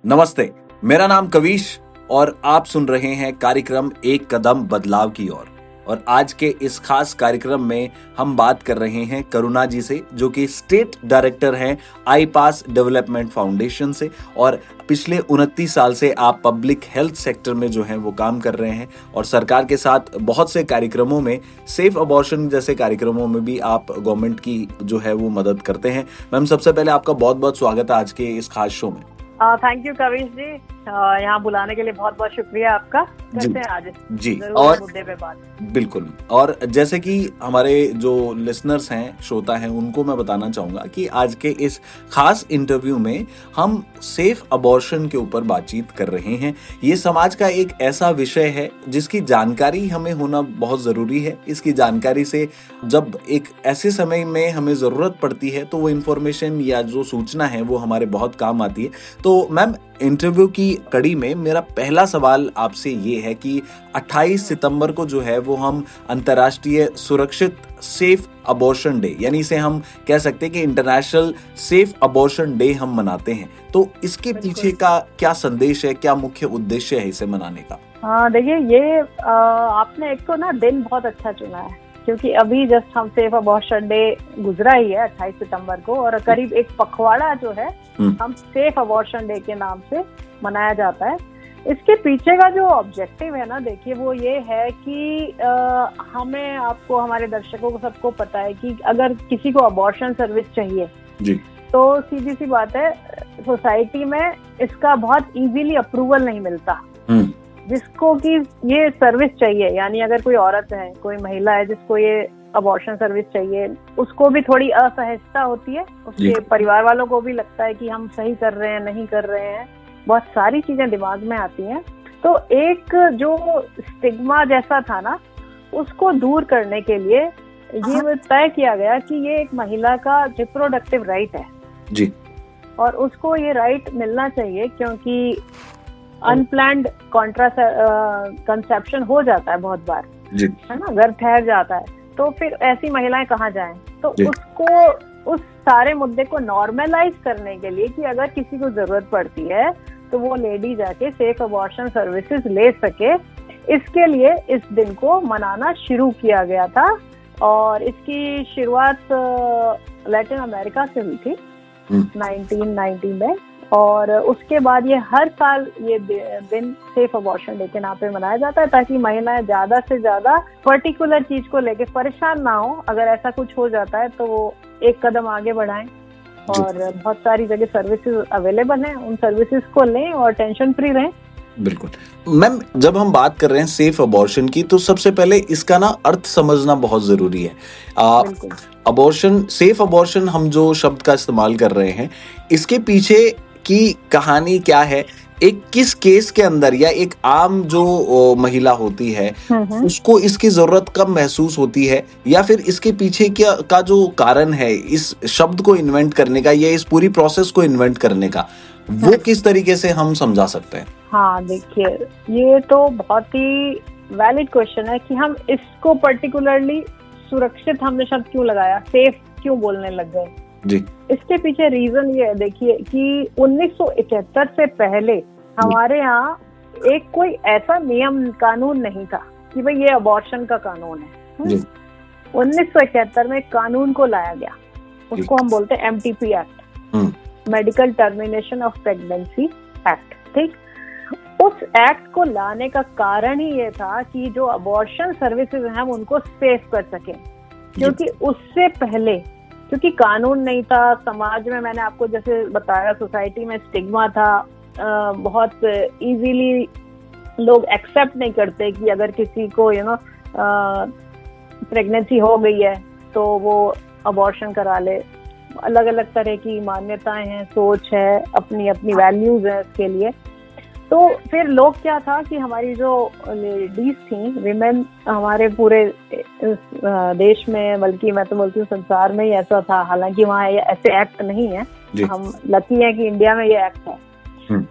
नमस्ते, मेरा नाम कविश और आप सुन रहे हैं कार्यक्रम एक कदम बदलाव की ओर। और आज के इस खास कार्यक्रम में हम बात कर रहे हैं करुणा जी से, जो कि स्टेट डायरेक्टर हैं आई पास डेवलपमेंट फाउंडेशन से, और पिछले 29 साल से आप पब्लिक हेल्थ सेक्टर में जो हैं वो काम कर रहे हैं और सरकार के साथ बहुत से कार्यक्रमों में, सेफ अबॉर्शन जैसे कार्यक्रमों में भी आप गवर्नमेंट की जो है वो मदद करते हैं। मैम, सबसे पहले आपका बहुत बहुत स्वागत है आज के इस खास शो में। थैंक यू कविश जी, यहाँ बुलाने के लिए बहुत बहुत शुक्रिया आपका। करते हैं आज जी, और मुद्दे पे बात। बिल्कुल। और जैसे कि हमारे जो लिसनर्स हैं, श्रोता हैं, उनको मैं बताना चाहूंगा कि आज के इस खास इंटरव्यू में हम सेफ अबॉर्शन के ऊपर बातचीत कर रहे हैं। ये समाज का एक ऐसा विषय है जिसकी जानकारी हमें होना बहुत जरूरी है। इसकी जानकारी से जब एक ऐसे समय में हमें जरूरत पड़ती है तो वो इंफॉर्मेशन या जो सूचना है वो हमारे बहुत काम आती है। तो मैम, इंटरव्यू की कड़ी में मेरा पहला सवाल आपसे ये है कि 28 सितंबर को जो है वो हम अंतर्राष्ट्रीय सुरक्षित सेफ अबॉर्शन डे, यानी इसे हम कह सकते हैं कि इंटरनेशनल सेफ अबॉर्शन डे हम मनाते हैं। तो इसके पीछे का क्या संदेश है, क्या मुख्य उद्देश्य है इसे मनाने का? हाँ, देखिए, ये आपने एक तो ना दिन बहुत अच्छा चुना है, क्योंकि अभी जस्ट हम सेफ अबॉर्शन डे गुजरा ही है 28 सितंबर को, और करीब एक पखवाड़ा जो है हम सेफ अबॉर्शन डे के नाम से मनाया जाता है। इसके पीछे का जो ऑब्जेक्टिव है ना, देखिए, वो ये है कि हमें, आपको, हमारे दर्शकों को सबको पता है कि अगर किसी को अबॉर्शन सर्विस चाहिए जी, तो सीधी सी बात है, सोसाइटी में इसका बहुत इजीली अप्रूवल नहीं मिलता। जिसको कि ये सर्विस चाहिए, यानी अगर कोई औरत है, कोई महिला है जिसको ये अबॉर्शन सर्विस चाहिए, उसको भी थोड़ी असहजता होती है, उसके परिवार वालों को भी लगता है कि हम सही कर रहे हैं, नहीं कर रहे हैं, बहुत सारी चीजें दिमाग में आती हैं। तो एक जो स्टिग्मा जैसा था ना, उसको दूर करने के लिए ये तय किया गया कि ये एक महिला का रिप्रोडक्टिव राइट है जी, और उसको ये राइट मिलना चाहिए, क्योंकि अनप्लान्ड कंसेप्शन हो जाता है बहुत बार जी, है ना, घर ठहर जाता है, तो फिर ऐसी महिलाएं कहाँ जाएं? तो उसको, उस सारे मुद्दे को नॉर्मलाइज करने के लिए कि अगर किसी को जरूरत पड़ती है तो वो लेडी जाके सेफ अबॉर्शन सर्विसेज ले सके, इसके लिए इस दिन को मनाना शुरू किया गया था। और इसकी शुरुआत लैटिन अमेरिका से हुई थी 1990 में, और उसके बाद ये हर साल ये दिन सेफ अबॉर्शन डे के नाम पे मनाया जाता है, ताकि महिलाएं ज्यादा से ज्यादा पर्टिकुलर चीज को लेके परेशान ना हो। अगर ऐसा कुछ हो जाता है तो वो एक कदम आगे बढ़ाएं, और बहुत सारी जगह सर्विसेज अवेलेबल हैं, उन सर्विसेज को लें और टेंशन फ्री रहें। बिल्कुल। मैम, जब हम बात कर रहे हैं सेफ अबॉर्शन की, तो सबसे पहले इसका ना अर्थ समझना बहुत जरूरी है। अबॉर्शन, सेफ अबॉर्शन, हम जो शब्द का इस्तेमाल कर रहे हैं, इसके पीछे की कहानी क्या है? एक किस केस के अंदर, या एक आम जो महिला होती है उसको इसकी जरूरत कब महसूस होती है, या फिर इसके पीछे क्या का जो कारण है इस शब्द को इन्वेंट करने का, या इस पूरी प्रोसेस को इन्वेंट करने का, वो किस तरीके से हम समझा सकते हैं? हाँ, देखिए, ये तो बहुत ही वैलिड क्वेश्चन है कि हम इसको पर्टिकुलरली सुरक्षित हमने शब्द क्यों लगाया, सेफ क्यों बोलने लग गए जी। इसके पीछे रीजन ये है, देखिए, कि 1971 से पहले हमारे यहाँ एक कोई ऐसा नियम कानून नहीं था कि भाई ये अबॉर्शन का कानून है। 1971 में कानून को लाया गया, उसको हम बोलते हैं MTP act, medical termination of pregnancy act. ठीक, उस एक्ट को लाने का कारण ही ये था कि जो अबॉर्शन सर्विसेज हैं हम उनको सेफ कर सकें, क्योंकि उससे पहले, क्योंकि कानून नहीं था समाज में, मैंने आपको जैसे बताया, सोसाइटी में स्टिग्मा था, बहुत इजीली लोग एक्सेप्ट नहीं करते कि अगर किसी को प्रेगनेंसी हो गई है तो वो अबॉर्शन करा ले। अलग अलग तरह की मान्यताएं हैं, सोच है, अपनी अपनी वैल्यूज हैं इसके लिए। तो फिर लोग, क्या था कि हमारी जो लेडीज थी, विमेन, हमारे पूरे देश में, बल्कि मैं तो बोलती हूँ संसार में ही ऐसा था, हालांकि वहाँ ऐसे एक्ट नहीं है, हम लकी हैं कि इंडिया में ये एक्ट है।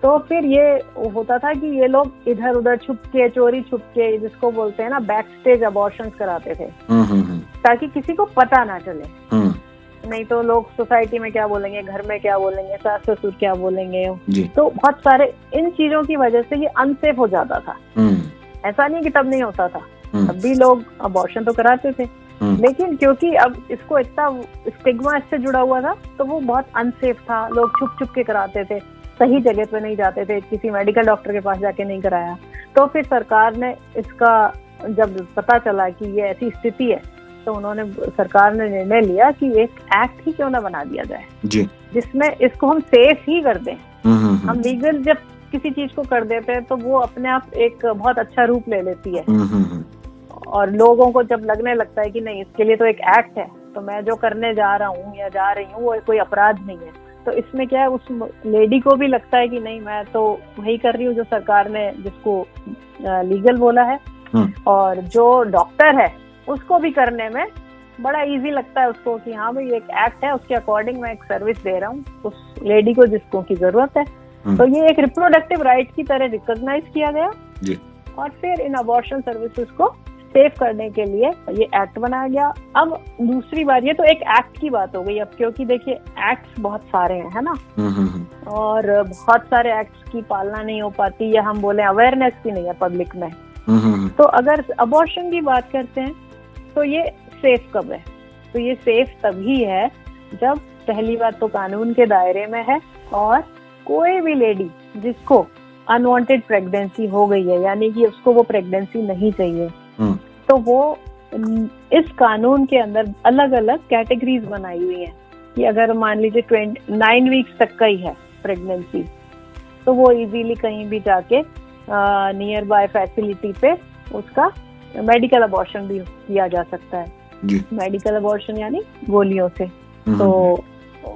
तो फिर ये होता था कि ये लोग इधर उधर छुपके, चोरी छुपके, जिसको बोलते हैं ना बैक स्टेज अबॉर्शंस कराते थे, ताकि किसी को पता ना चले। नहीं तो लोग सोसाइटी में क्या बोलेंगे, घर में क्या बोलेंगे, सास ससुर क्या बोलेंगे जी। तो बहुत सारे इन चीजों की वजह से ये अनसेफ हो जाता था। ऐसा नहीं कि तब नहीं होता था, तब भी लोग अबॉर्शन तो कराते थे, लेकिन क्योंकि अब इसको इतना स्टिग्मा इससे जुड़ा हुआ था तो वो बहुत अनसेफ था। लोग छुप छुप के कराते थे, सही जगह पे नहीं जाते थे, किसी मेडिकल डॉक्टर के पास जाके नहीं कराया। तो फिर सरकार ने इसका जब पता चला कि ये ऐसी स्थिति है तो सरकार ने निर्णय लिया कि एक एक्ट ही क्यों ना बना दिया जाए जी, जिसमें इसको हम सेफ ही कर दें। हम लीगल जब किसी चीज को कर देते हैं तो वो अपने आप एक बहुत अच्छा रूप ले लेती है और लोगों को जब लगने लगता है कि नहीं इसके लिए तो एक एक्ट है, तो मैं जो करने जा रहा हूँ या जा रही हूँ वो कोई अपराध नहीं है। तो इसमें क्या है, उस लेडी को भी लगता है कि नहीं मैं तो वही कर रही हूँ जो सरकार ने जिसको लीगल बोला है, और जो डॉक्टर है उसको भी करने में बड़ा इजी लगता है उसको कि हाँ भाई एक एक्ट है, उसके अकॉर्डिंग मैं एक सर्विस दे रहा हूँ उस लेडी को जिसको की जरूरत है। तो ये एक रिप्रोडक्टिव राइट की तरह रिकॉग्नाइज किया गया जी। और फिर इन अबॉर्शन सर्विसेज को सेव करने के लिए ये एक्ट बनाया गया। अब दूसरी बात, ये तो एक एक्ट की बात हो गई। अब क्योंकि देखिए एक्ट्स बहुत सारे हैं, है ना, और बहुत सारे एक्ट्स की पालना नहीं हो पाती या हम बोले अवेयरनेस भी नहीं है पब्लिक में। तो अगर अबॉर्शन की बात करते हैं तो ये सेफ कब है, तो ये सेफ तभी है जब पहली बात तो कानून के दायरे में है और कोई भी लेडी जिसको अनवांटेड प्रेगनेंसी हो गई है, यानी कि उसको वो प्रेगनेंसी नहीं चाहिए, तो वो इस कानून के अंदर अलग अलग कैटेगरीज बनाई हुई हैं कि अगर मान लीजिए 9 वीक्स तक का ही है प्रेगनेंसी तो वो इजीली कहीं भी जाके नियर बाय फैसिलिटी पे उसका मेडिकल अबॉर्शन भी किया जा सकता है जी। मेडिकल अबॉर्शन यानी गोलियों से, तो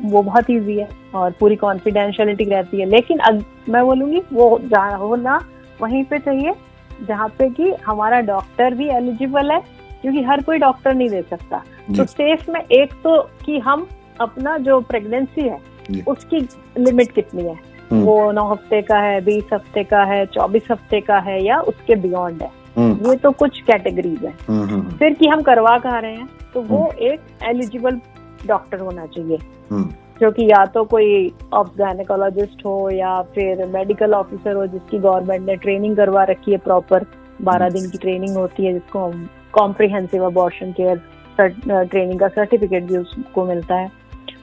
वो बहुत इजी है और पूरी कॉन्फिडेंशियलिटी रहती है। लेकिन मैं बोलूंगी वो होना वहीं पे चाहिए जहाँ पे कि हमारा डॉक्टर भी एलिजिबल है, क्योंकि हर कोई डॉक्टर नहीं दे सकता। तो सेफ में एक तो कि हम अपना जो प्रेगनेंसी है उसकी लिमिट कितनी है, वो 9 हफ्ते का है, 20 हफ्ते का है, 24 हफ्ते का है या उसके बियॉन्ड है, ये तो कुछ कैटेगरीज है। फिर कि हम करवा कहाँ रहे हैं, तो वो एक एलिजिबल डॉक्टर होना चाहिए जो कि या तो कोई गायनेकोलॉजिस्ट हो या फिर मेडिकल ऑफिसर हो जिसकी गवर्नमेंट ने ट्रेनिंग करवा रखी है, प्रॉपर 12 दिन की ट्रेनिंग होती है जिसको हम कॉम्प्रिहेंसिव अबॉर्शन केयर ट्रेनिंग का सर्टिफिकेट भी उसको मिलता है।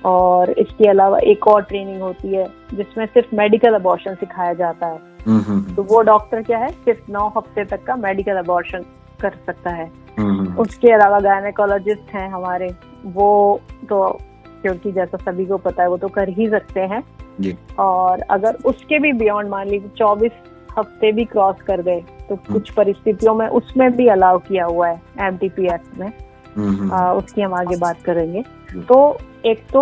और इसके अलावा एक और ट्रेनिंग होती है जिसमें सिर्फ मेडिकल अबॉर्शन सिखाया जाता है, तो वो डॉक्टर क्या है सिर्फ 9 हफ्ते तक का मेडिकल अबॉर्शन कर सकता है। उसके अलावा गायनेकोलॉजिस्ट हैं हमारे, वो तो क्योंकि जैसा सभी को पता है वो तो कर ही सकते हैं जी। और अगर उसके भी बियॉन्ड मान लीजिए 24 हफ्ते भी क्रॉस कर गए तो कुछ परिस्थितियों में उसमें भी अलाउ किया हुआ है एमटीपी एक्ट में, उसकी हम आगे बात करेंगे। तो एक तो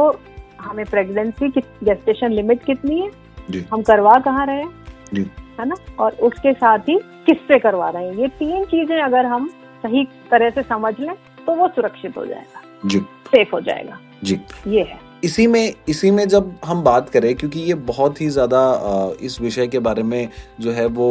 हमें प्रेगनेंसी की गेस्टेशन लिमिट कितनी है जी। हम करवा कहाँ रहे हैं जी। है ना, और उसके साथ ही किससे करवा रहे हैं, ये 3 चीजें अगर हम सही तरह से समझ लें तो वो सुरक्षित हो जाएगा जी, सेफ हो जाएगा जी। ये है इसी में जब हम बात करें, क्योंकि ये बहुत ही ज़्यादा इस विषय के बारे में जो है वो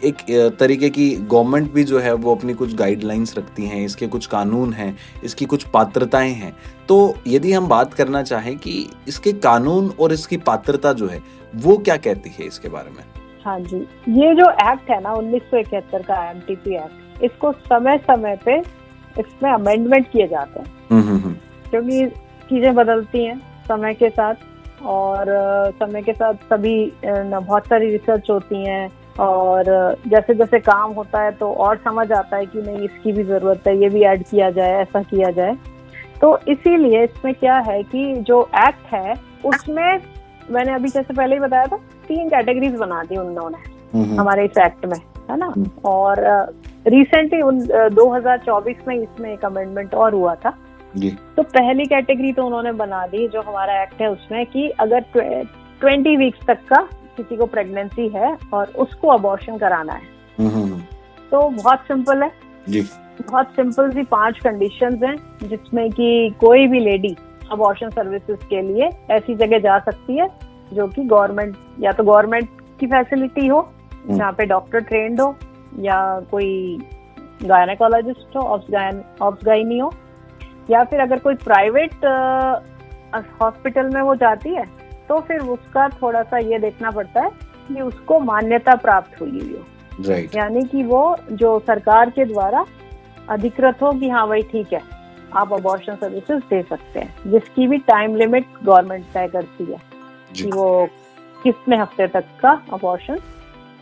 एक तरीके की गवर्नमेंट भी जो है वो अपनी कुछ गाइडलाइंस रखती हैं, इसके कुछ कानून हैं, इसकी कुछ पात्रताएं हैं। तो यदि हम बात करना चाहें कि इसके कानून और इसकी पात्रता जो है वो क्या कहती है इसके बारे में। हाँ जी, ये जो एक्ट है ना 1971 का एमटीपी एक्ट, इसको समय समय पे इसमें अमेंडमेंट किए जाते हैं क्योंकि चीजें बदलती हैं समय के साथ, और समय के साथ सभी बहुत सारी रिसर्च होती हैं और जैसे जैसे काम होता है तो और समझ आता है कि नहीं इसकी भी जरूरत है, ये भी ऐड किया जाए, ऐसा किया जाए। तो इसीलिए इसमें क्या है कि जो एक्ट है उसमें मैंने अभी जैसे पहले ही बताया था 3 कैटेगरीज बना दी उन्होंने हमारे इस एक्ट में, है ना। और रिसेंटली 2024 में इसमें एक अमेंडमेंट और हुआ था जी। तो पहली कैटेगरी तो उन्होंने बना दी जो हमारा एक्ट है उसमें कि अगर 20 वीक्स तक का किसी को प्रेगनेंसी है और उसको अबॉर्शन कराना है तो बहुत सिंपल है जी। बहुत सिंपल सी 5 कंडीशंस हैं जिसमें कि कोई भी लेडी अबॉर्शन सर्विसेज के लिए ऐसी जगह जा सकती है जो कि गवर्नमेंट या तो गवर्नमेंट की फैसिलिटी हो जहाँ पे डॉक्टर ट्रेंड हो या कोई गायनेकोलॉजिस्ट हो, ऑब्स गायनी हो, या फिर अगर कोई प्राइवेट हॉस्पिटल में वो जाती है तो फिर उसका थोड़ा सा ये देखना पड़ता है कि उसको मान्यता प्राप्त हुई हो, राइट, यानी कि वो जो सरकार के द्वारा अधिकृत हो कि हाँ भाई ठीक है आप अबॉर्शन सर्विसेज दे सकते हैं, जिसकी भी टाइम लिमिट गवर्नमेंट तय करती है कि वो कितने हफ्ते तक का अबॉर्शन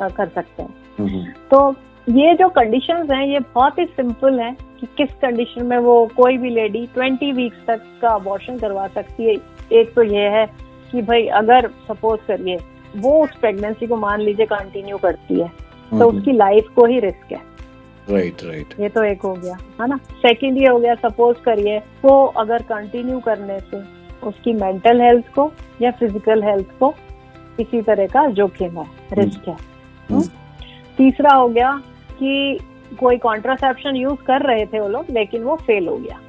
कर सकते हैं। तो ये जो कंडीशंस हैं ये बहुत ही सिंपल हैं कि किस कंडीशन में वो कोई भी लेडी 20 वीक्स तक का अबॉर्शन करवा सकती है। एक तो ये है कि भाई अगर सपोज करिए वो उस प्रेगनेंसी को मान लीजिए कंटिन्यू करती है तो उसकी लाइफ को ही रिस्क है, राइट, ये तो एक हो गया है ना। सेकंड ये हो गया सपोज करिए वो अगर कंटिन्यू करने से उसकी मेंटल हेल्थ को या फिजिकल हेल्थ को किसी तरह का जोखिम है, रिस्क है। तीसरा हो गया कि कोई कॉन्ट्रासेप्शन यूज कर रहे थे वो लोग लेकिन वो फेल हो गया,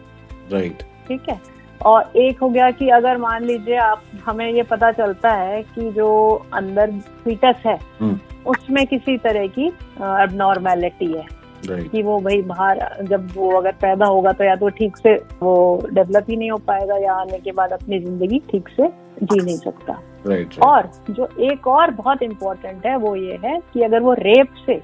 राइट, ठीक है। और एक हो गया कि अगर मान लीजिए आप हमें ये पता चलता है कि जो अंदर फीटस है उसमें किसी तरह की एबनॉर्मेलिटी है, कि वो भाई बाहर जब वो अगर पैदा होगा तो या तो ठीक से वो डेवलप ही नहीं हो पाएगा या आने के बाद अपनी जिंदगी ठीक से जी नहीं सकता। और जो एक और बहुत इम्पोर्टेंट है वो ये है कि अगर वो रेप से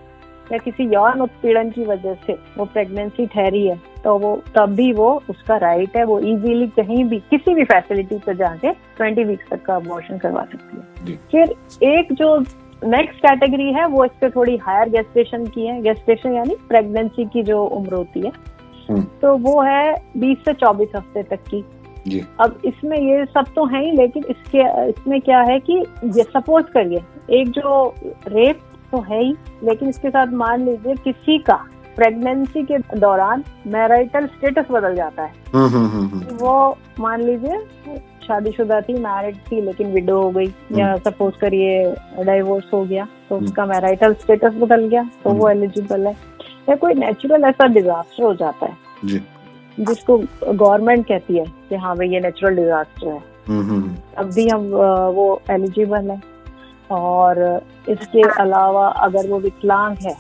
या किसी यौन उत्पीड़न की वजह से वो प्रेगनेंसी ठहरी है तो वो तब भी वो उसका राइट है, वो इजीली कहीं भी किसी भी फैसिलिटी पे जाके 20 वीक्स तक का अबॉर्शन करवा सकती है। फिर एक जो नेक्स्ट कैटेगरी है वो इससे थोड़ी हायर गेस्टेशन की है, गेस्टेशन यानी प्रेगनेंसी की जो उम्र होती है तो वो है 20 से 24 हफ्ते तक की जी। अब इसमें ये सब तो है ही, लेकिन इसमें क्या है कि ये सपोज करिए एक जो रेप तो है ही, लेकिन इसके साथ मान लीजिए किसी का प्रेगनेंसी के दौरान मैरिटल स्टेटस बदल जाता है। वो मान लीजिए शादीशुदा थी, मैरिड थी, लेकिन विडो हो गई या सपोज करिए डाइवोर्स हो गया तो उसका मैरिटल स्टेटस बदल गया तो वो एलिजिबल है। या कोई नेचुरल ऐसा डिजास्टर हो जाता है जी, जिसको गवर्नमेंट कहती है कि हाँ भाई ये नेचुरल डिजास्टर है, अब भी हम वो एलिजिबल है। और इसके अलावा अगर वो विकलांग है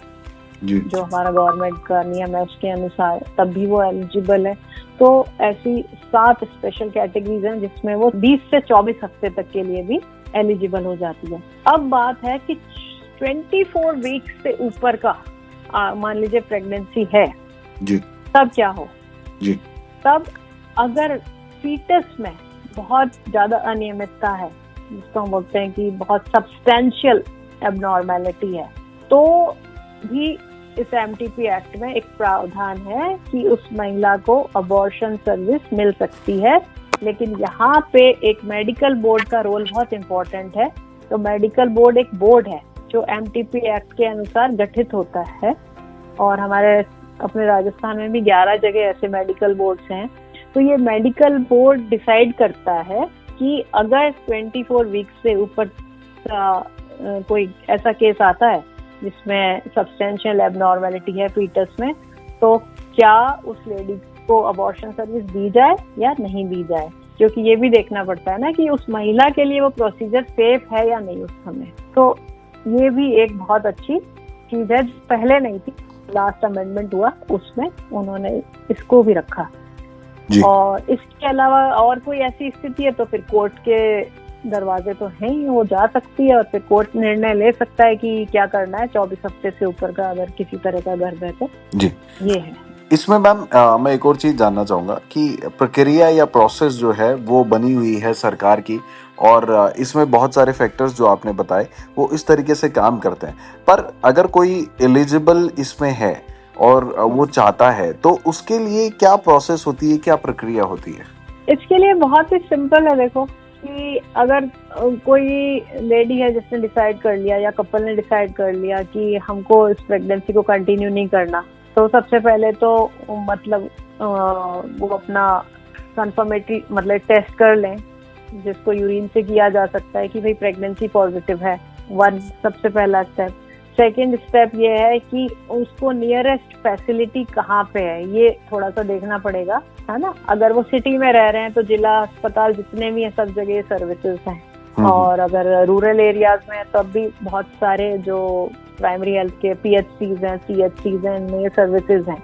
जो हमारा गवर्नमेंट का नियम है उसके अनुसार तब भी वो एलिजिबल है। तो ऐसी 7 स्पेशल कैटेगरीज हैं जिसमें वो 20 से 24 हफ्ते तक के लिए भी एलिजिबल हो जाती है। अब बात है कि 24 वीक्स से ऊपर का मान लीजिए प्रेगनेंसी है जी, तब क्या हो जी? तब अगर फीटस में बहुत ज्यादा अनियमितता है, जिसको हम बोलते हैं कि बहुत सब्सटेंशियल एबनॉर्मेलिटी है, तो भी इस एमटीपी एक्ट में एक प्रावधान है कि उस महिला को अबॉर्शन सर्विस मिल सकती है। लेकिन यहाँ पे एक मेडिकल बोर्ड का रोल बहुत इम्पोर्टेंट है। तो मेडिकल बोर्ड एक बोर्ड है जो एमटीपी एक्ट के अनुसार गठित होता है, और हमारे अपने राजस्थान में भी 11 जगह ऐसे मेडिकल बोर्ड्स हैं। तो ये मेडिकल बोर्ड डिसाइड करता है कि अगर 24 वीक्स से ऊपर का कोई ऐसा केस आता है जिसमें सब्सटेंशियल एबनॉर्मेलिटी है फीटस में, तो क्या उस लेडी को अबॉर्शन सर्विस दी जाए या नहीं दी जाए, क्योंकि ये भी देखना पड़ता है ना कि उस महिला के लिए वो प्रोसीजर सेफ है या नहीं उस समय। तो ये भी एक बहुत अच्छी चीज है, पहले नहीं थी, लास्ट अमेंडमेंट हुआ उसमें उन्होंने इसको भी रखा। और इसके अलावा और कोई ऐसी स्थिति है तो फिर कोर्ट के दरवाजे तो हैं ही, वो जा सकती है और फिर कोर्ट निर्णय ले सकता है कि क्या करना है 24 हफ्ते से ऊपर का अगर किसी तरह का गर्भ है तो जी। ये है इसमें मैम मैं एक और चीज जानना चाहूंगा कि प्रक्रिया या प्रोसेस जो है वो बनी हुई है सरकार की, और इसमें बहुत सारे फैक्टर्स जो आपने बताए वो इस तरीके से काम करते हैं। पर अगर कोई एलिजिबल इसमें है और वो चाहता है तो उसके लिए क्या प्रोसेस होती है, क्या प्रक्रिया होती है? इसके लिए बहुत ही सिंपल है। देखो कि अगर कोई लेडी है जिसने डिसाइड कर लिया या कपल ने डिसाइड कर लिया कि हमको इस प्रेगनेंसी को कंटिन्यू नहीं करना, तो सबसे पहले तो मतलब वो अपना कंफर्मेटरी मतलब टेस्ट कर लें, जिसको यूरिन से किया जा सकता है कि भाई प्रेगनेंसी पॉजिटिव है। सबसे पहला स्टेप। सेकेंड स्टेप ये है कि उसको नियरेस्ट फैसिलिटी कहाँ पे है, ये थोड़ा सा देखना पड़ेगा, है ना। अगर वो सिटी में रह रहे हैं तो जिला अस्पताल जितने भी हैं सब जगह सर्विसेज हैं, और अगर रूरल एरियाज में है तब भी बहुत सारे जो प्राइमरी हेल्थ के PHCs हैं, CHCs हैं, इनमें ये सर्विसेज हैं।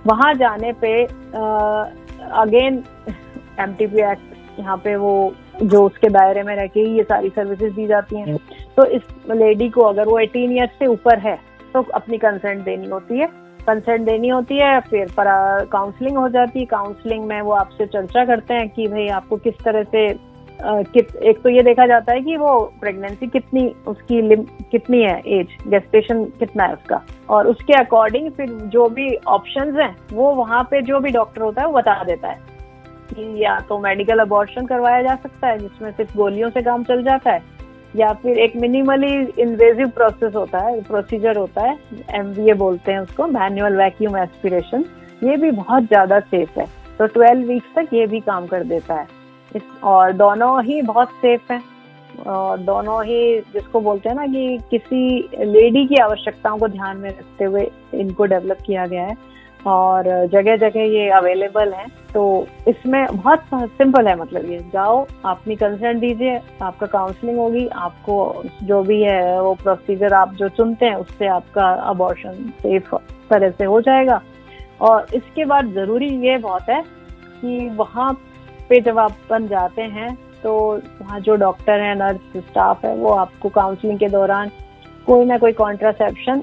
वहाँ जाने पे अगेन एमटीपी एक्ट यहाँ पे वो जो उसके दायरे में रह के ही ये सारी सर्विसेज दी जाती हैं। तो इस लेडी को अगर वो 18 ईयर्स से ऊपर है तो अपनी कंसेंट देनी होती है, फिर काउंसलिंग हो जाती है। काउंसलिंग में वो आपसे चर्चा करते हैं कि भाई आपको किस तरह से एक तो ये देखा जाता है कि वो प्रेगनेंसी कितनी है, एज गेस्टेशन कितना है उसका, और उसके अकॉर्डिंग फिर जो भी ऑप्शंस हैं वो वहाँ पे जो भी डॉक्टर होता है वो बता देता है कि या तो मेडिकल अबॉर्शन करवाया जा सकता है जिसमें सिर्फ गोलियों से काम चल जाता है, या फिर एक मिनिमली इन्वेजिव प्रोसीजर होता है, MVA बोलते हैं उसको, मैनुअल वैक्यूम एस्पिरेशन। ये भी बहुत ज्यादा सेफ है, तो 12 वीक्स तक ये भी काम कर देता है। और दोनों ही बहुत सेफ हैं, और दोनों ही जिसको बोलते हैं ना कि किसी लेडी की आवश्यकताओं को ध्यान में रखते हुए इनको डेवलप किया गया है, और जगह जगह ये अवेलेबल है। तो इसमें बहुत सिंपल है, मतलब ये जाओ, अपनी कंसर्न दीजिए, आपका काउंसलिंग होगी, आपको जो भी है वो प्रोसीजर आप जो चुनते हैं उससे आपका अबॉर्शन सेफ तरह से हो जाएगा। और इसके बाद जरूरी ये बहुत है कि वहाँ पे जब आप बन जाते हैं तो वहाँ जो डॉक्टर है, नर्स स्टाफ है, वो आपको काउंसलिंग के दौरान कोई ना कोई कॉन्ट्रासेप्शन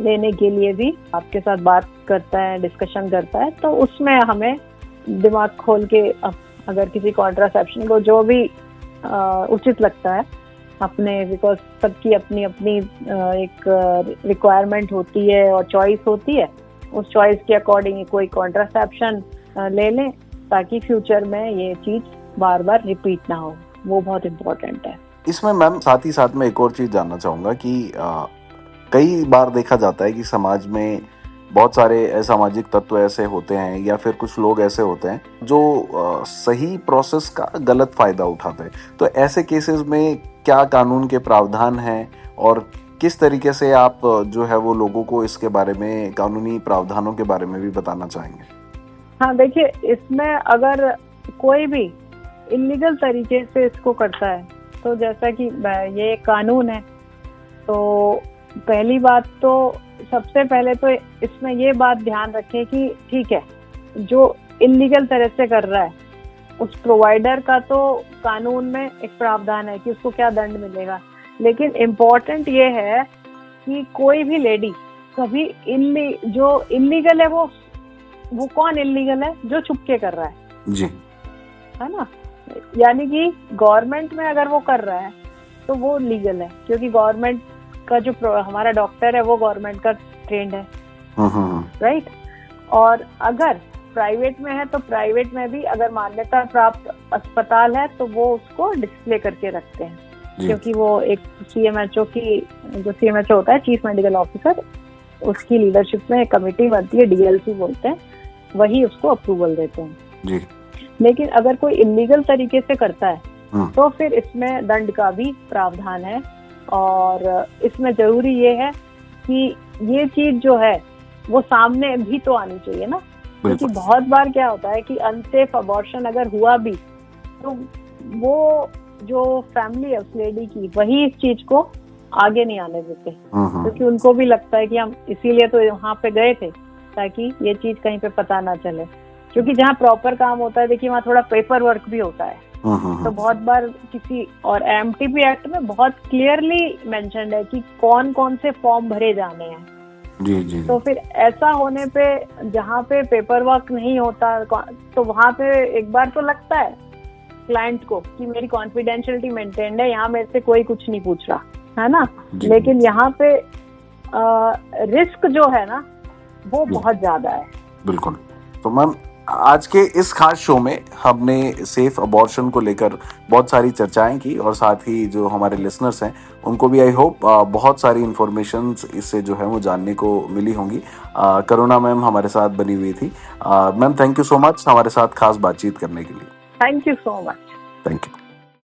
लेने के लिए भी आपके साथ बात करता है, डिस्कशन करता है। तो उसमें हमें दिमाग खोल के अगर किसी कॉन्ट्रासेप्शन को जो भी उचित लगता है अपने, बिकॉज सबकी अपनी अपनी एक रिक्वायरमेंट होती है और चॉइस होती है, उस चॉइस के अकॉर्डिंग कोई कॉन्ट्रासेप्शन ले लें ताकि फ्यूचर में ये चीज बार बार रिपीट ना हो। वो बहुत इम्पोर्टेंट है। इसमें मैम साथ ही साथ मैं एक और चीज जानना चाहूंगा कि कई बार देखा जाता है कि समाज में बहुत सारे असामाजिक तत्व ऐसे होते हैं या फिर कुछ लोग ऐसे होते हैं जो सही प्रोसेस का गलत फायदा उठाते हैं। तो ऐसे केसेस में क्या कानून के प्रावधान हैं और किस तरीके से आप जो है वो लोगों को इसके बारे में, कानूनी प्रावधानों के बारे में भी बताना चाहेंगे? हाँ, देखिए, इसमें अगर कोई भी इलीगल तरीके से इसको करता है तो जैसा कि ये कानून है, तो पहली बात तो सबसे पहले तो इसमें ये बात ध्यान रखें कि ठीक है, जो इलीगल तरह से कर रहा है उस प्रोवाइडर का तो कानून में एक प्रावधान है कि उसको क्या दंड मिलेगा, लेकिन इम्पोर्टेंट ये है कि कोई भी लेडी कभी जो इलीगल है वो कौन इलीगल है? जो छुपके कर रहा है जी, है ना। यानी कि गवर्नमेंट में अगर वो कर रहा है तो वो लीगल है, क्योंकि गवर्नमेंट का जो हमारा डॉक्टर है वो गवर्नमेंट का ट्रेंड है, राइट। और अगर प्राइवेट में है तो प्राइवेट में भी अगर मान्यता प्राप्त अस्पताल है तो वो उसको डिस्प्ले करके रखते हैं, क्योंकि वो एक CMHO की, जो CMHO होता है, चीफ मेडिकल ऑफिसर, उसकी लीडरशिप में एक कमेटी बनती है, DLC बोलते हैं, वही उसको अप्रूवल देते हैं जी। लेकिन अगर कोई इलीगल तरीके से करता है तो फिर इसमें दंड का भी प्रावधान है। और इसमें जरूरी ये है कि ये चीज जो है वो सामने भी तो आनी चाहिए ना, क्योंकि बहुत बार क्या होता है कि अनसेफ अबॉर्शन अगर हुआ भी तो वो जो फैमिली है उस लेडी की, वही इस चीज को आगे नहीं आने देते, क्योंकि उनको भी लगता है कि हम इसीलिए तो वहाँ पे गए थे ताकि ये चीज कहीं पे पता ना चले, क्योंकि जहाँ प्रॉपर काम होता है, देखिए, वहाँ थोड़ा पेपर वर्क भी होता है। तो बहुत बार और MTP एक्ट में बहुत क्लियरली मेंशन्ड है कि कौन कौन से फॉर्म भरे जाने हैं। जी। तो फिर ऐसा होने पे जहाँ पे पेपर वर्क नहीं होता तो वहाँ पे एक बार तो लगता है क्लाइंट को कि मेरी कॉन्फिडेंशियलिटी मेंटेन्ड है, यहाँ मेरे से कोई कुछ नहीं पूछ रहा, है ना। लेकिन यहाँ पे रिस्क जो है ना वो बहुत ज्यादा है। बिल्कुल। तो मैम, आज के इस खास शो में हमने सेफ अबॉर्शन को लेकर बहुत सारी चर्चाएं की और साथ ही जो हमारे लिसनर्स हैं उनको भी आई होप बहुत सारी इन्फॉर्मेशन इससे जो है वो जानने को मिली होंगी। करुणा मैम हमारे साथ बनी हुई थी। Ma'am, thank you so much हमारे साथ खास बातचीत करने के लिए। Thank you so much. Thank you.